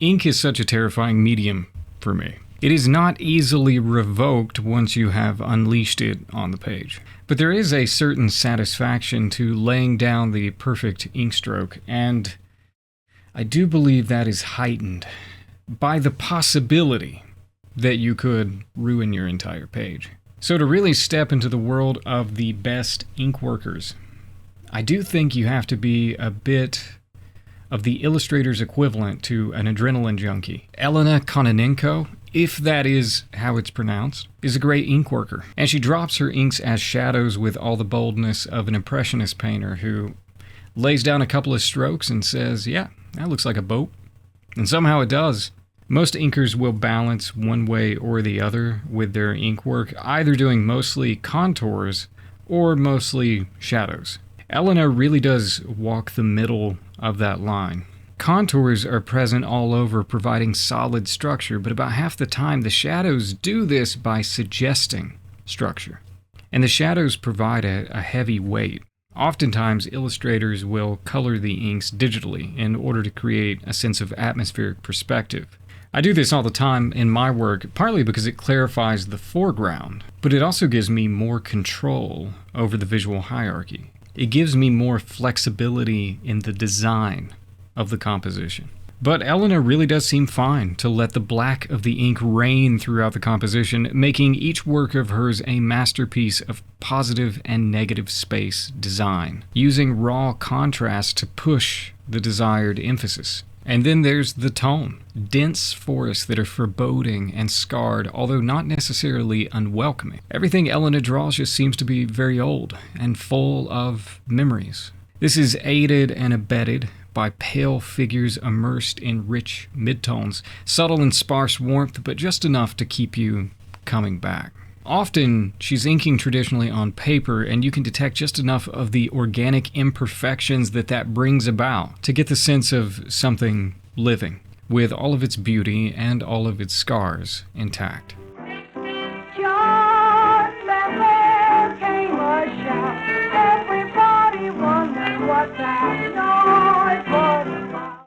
Ink is such a terrifying medium for me. It is not easily revoked once you have unleashed it on the page. But there is a certain satisfaction to laying down the perfect ink stroke, and I do believe that is heightened by the possibility that you could ruin your entire page. So to really step into the world of the best ink workers, I do think you have to be a bit of the illustrator's equivalent to an adrenaline junkie. Elena Kononenko, if that is how it's pronounced, is a great ink worker. And she drops her inks as shadows with all the boldness of an impressionist painter who lays down a couple of strokes and says, yeah, that looks like a boat. And somehow it does. Most inkers will balance one way or the other with their ink work, either doing mostly contours or mostly shadows. Elena really does walk the middle of that line. Contours are present all over, providing solid structure, but about half the time the shadows do this by suggesting structure. And the shadows provide a heavy weight. Oftentimes, illustrators will color the inks digitally in order to create a sense of atmospheric perspective. I do this all the time in my work, partly because it clarifies the foreground, but it also gives me more control over the visual hierarchy. It gives me more flexibility in the design of the composition. But Elena really does seem fine to let the black of the ink reign throughout the composition, making each work of hers a masterpiece of positive and negative space design, using raw contrast to push the desired emphasis. And then there's the tone. Dense forests that are foreboding and scarred, although not necessarily unwelcoming. Everything Elena draws just seems to be very old and full of memories. This is aided and abetted by pale figures immersed in rich midtones, subtle and sparse warmth, but just enough to keep you coming back. Often, she's inking traditionally on paper, and you can detect just enough of the organic imperfections that brings about to get the sense of something living, with all of its beauty and all of its scars intact.